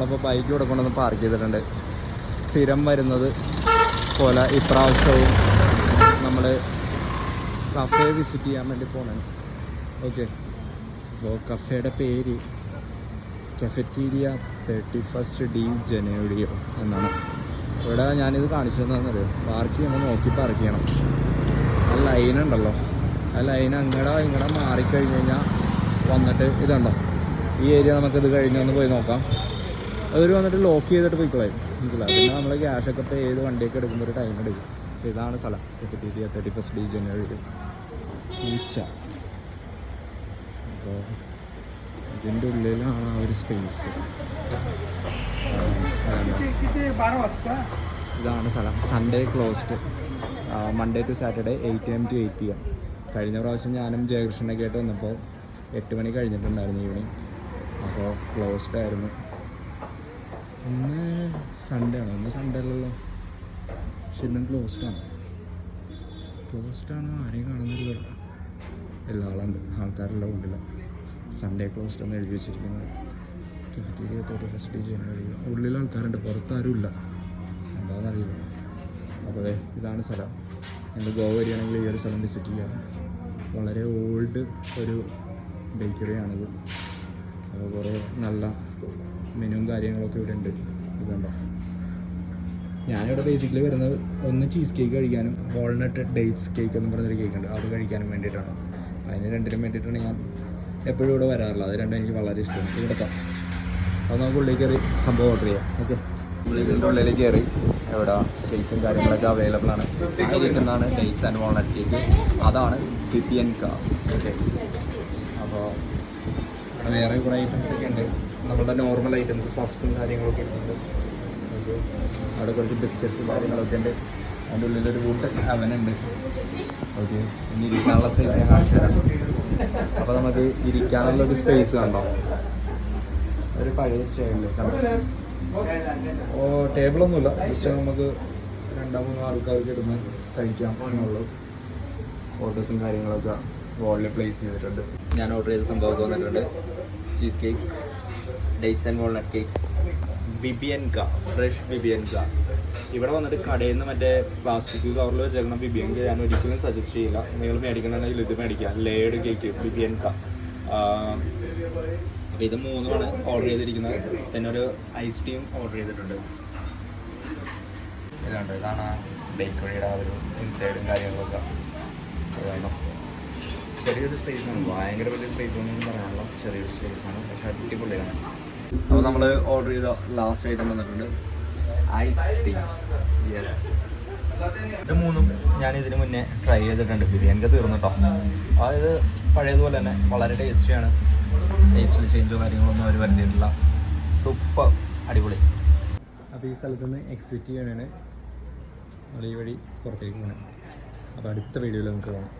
അപ്പോൾ ബൈക്ക് ഇവിടെ കൊണ്ടൊന്ന് പാർക്ക് ചെയ്തിട്ടുണ്ട്. സ്ഥിരം വരുന്നത് പോലെ ഇപ്രാവശ്യവും നമ്മൾ കഫേ വിസിറ്റ് ചെയ്യാൻ വേണ്ടി പോകണം. ഓക്കെ, അപ്പോൾ കഫേയുടെ പേര് കഫറ്റീരിയ 31 ഡി ജനുവരിയോ എന്നാണ്. ഇവിടെ ഞാനിത് കാണിച്ചു തന്നറിയോ, പാർക്ക് ചെയ്യുമ്പോൾ നോക്കി പാർക്ക് ചെയ്യണം. ആ ലൈനുണ്ടല്ലോ, ആ ലൈൻ ഇങ്ങടെ മാറിക്കഴിഞ്ഞ് കഴിഞ്ഞാൽ വന്നിട്ട് ഇതുണ്ടോ ഈ ഏരിയ നമുക്കിത് കഴിഞ്ഞൊന്ന് പോയി നോക്കാം. അവർ വന്നിട്ട് ലോക്ക് ചെയ്തിട്ട് പോയിക്കളയും, മനസ്സിലാവും. പിന്നെ നമ്മൾ ക്യാഷൊക്കെ പേ ചെയ്ത് വണ്ടിയൊക്കെ എടുക്കുമ്പോൾ ഒരു ടൈം എടുക്കും. ഇതാണ് സ്ഥലം, കഫറ്റീരിയ 31 ഡി ജനുവരി ഈച്ച. അപ്പോൾ ഇതിൻ്റെ ഉള്ളിലാണ് ആ ഒരു സ്പേസ്. ഇതാണ് സ്ഥലം. Sunday closed, Monday to Saturday 8 AM to 8 PM. കഴിഞ്ഞ പ്രാവശ്യം ഞാനും ജയകൃഷ്ണനൊക്കെ ആയിട്ട് വന്നപ്പോൾ 8 മണി കഴിഞ്ഞിട്ടുണ്ടായിരുന്നു ഈവനിങ്. അപ്പോൾ ക്ലോസ്ഡ് ആയിരുന്നു. ഇന്ന് സൺഡേ ആണോ? ഇന്ന് സൺഡേ അല്ലല്ലോ, പക്ഷെ ഇന്നും ക്ലോസ്ഡാണ്. ആരെയും കാണുന്നില്ല. എല്ലാ ആൾക്കാരെല്ലാം ഉണ്ടില്ല. സൺഡേ ക്ലോസ്ഡ് എന്ന് എഴുതി വെച്ചിരിക്കുന്നത്. കഫറ്റീരിയ 31 ഡി ജനുവരി. ഉള്ളിൽ ആൾക്കാരുണ്ട്, പുറത്താരും ഇല്ല, എന്താണെന്നറിയില്ല. അപ്പോൾ ഇതാണ് സ്ഥലം. നിങ്ങൾ ഗോവ വരികയാണെങ്കിൽ ഈ ഒരു സ്ഥലം വിസിറ്റ് ചെയ്യാം. വളരെ ഓൾഡ് ഒരു ബേക്കറിയാണിത്. അപ്പോൾ കുറേ നല്ല മെനുവും കാര്യങ്ങളൊക്കെ ഇവിടെ ഉണ്ട്. ഇതുണ്ടോ, ഞാനിവിടെ ബേസിക്കലി വരുന്നത് ഒന്ന് ചീസ് കേക്ക് കഴിക്കാനും വാൾനട്ട് ഡേറ്റ്സ് കേക്ക് എന്ന് പറഞ്ഞൊരു കേക്ക് ഉണ്ട്, അത് കഴിക്കാനും വേണ്ടിയിട്ടാണ്. അതിന് രണ്ടിനും വേണ്ടിയിട്ടാണ് ഞാൻ എപ്പോഴും ഇവിടെ വരാറില്ല. അത് രണ്ടും എനിക്ക് വളരെ ഇഷ്ടമാണ്. ഇവിടുത്തെ അത് നമുക്ക് ഉള്ളിൽ കയറി സംഭവം ഓർഡർ ചെയ്യാം. ഓക്കെ, ഇതിൻ്റെ ഉള്ളിൽ കയറി എവിടെ കേക്കും കാര്യങ്ങളൊക്കെ അവൈലബിൾ ആണ്. ഇരിക്കുന്നതാണ് ഡേറ്റ്സ് ആൻഡ് വാൾനട്ട് കേക്ക്, അതാണ് ബിബിയൻക. ഓക്കെ, അപ്പോൾ ഇവിടെ വേറെ കുറേ ഐറ്റംസ് ഒക്കെ ഉണ്ട്. നമ്മുടെ നോർമൽ ഐറ്റംസ് പഫ്സും കാര്യങ്ങളൊക്കെ ഉണ്ട്. ഓക്കെ, അവിടെ കുറച്ച് ബിസ്ക്കറ്റ്സും കാര്യങ്ങളൊക്കെ ഉണ്ട്. അതിൻ്റെ ഉള്ളിലൊരു വുഡ് അവനുണ്ട്. ഓക്കെ, ഇനി ഇരിക്കാനുള്ള സ്പേസ് ഞാൻ കാണിച്ചു തരാം. അപ്പോൾ നമുക്ക് ഇരിക്കാനുള്ളൊരു സ്പേസ് കണ്ടോ, ഒരു പഴയ സ്റ്റൈലിൽ കണ്ടോ. ടേബിളൊന്നുമില്ല, ജസ്റ്റ് നമുക്ക് 2-3 ആൾക്കാർക്ക് ഇരുന്ന് കഴിക്കാം എന്നുള്ളൂ. ഫോട്ടോസും കാര്യങ്ങളൊക്കെ വാളിൽ പ്ലേസ് ചെയ്തിട്ടുണ്ട്. ഞാൻ ഓർഡർ ചെയ്ത സംഭവമൊക്കെ വന്നിട്ടുണ്ട്. Cheese cake, dates and walnut cake, Bibianca, fresh Bibianca. ഇവിടെ വന്നിട്ട് കടയിൽ നിന്ന് മറ്റേ പ്ലാസ്റ്റിക് കവറിൽ വെച്ചേക്കുന്ന ബിബിയൻക ഞാൻ ഒരിക്കലും സജസ്റ്റ് ചെയ്യില്ല. നിങ്ങൾ മേടിക്കണമെങ്കിൽ ഇത് മേടിക്കുക, ലേഡ് കേക്ക് ബിബിയൻക. അപ്പോൾ ഇത് 3 ഓർഡർ ചെയ്തിരിക്കുന്നത്. പിന്നെ ഒരു ഐസ് ടീം ഓർഡർ ചെയ്തിട്ടുണ്ട്. ഇതാണ് ബേക്കറിയുടെ ആ ഒരു ഇൻസൈഡും കാര്യങ്ങളൊക്കെ. വേണം ചെറിയൊരു സ്പേസാണ്, ഭയങ്കര വലിയ സ്പേസ് ഒന്നും പറയാനുള്ള ചെറിയൊരു സ്പേസാണ്, പക്ഷെ അടിപൊളിയാണ്. അപ്പോൾ നമ്മൾ ഓർഡർ ചെയ്ത ലാസ്റ്റ് ഐറ്റം വന്നിട്ടുണ്ട്, ഐസ് ടീ. യെസ്, ഇത് 3 ഞാൻ ഇതിന് മുന്നേ ട്രൈ ചെയ്തിട്ടുണ്ട്. ബിരിയാണിക്ക് തീർന്നിട്ടോ. അതായത് പഴയതുപോലെ തന്നെ വളരെ ടേസ്റ്റിയാണ്. ടേസ്റ്റിൽ ചേഞ്ചോ കാര്യങ്ങളൊന്നും അവർ വരുത്തിയിട്ടില്ല. സൂപ്പർ, അടിപൊളി. അപ്പോൾ ഈ സ്ഥലത്ത് നിന്ന് എക്സിറ്റ് ചെയ്യണേ, നമ്മൾ ഈ വഴി പുറത്തേക്ക് പോകണം. അപ്പോൾ അടുത്ത വീഡിയോയിൽ നമുക്ക് കാണാം.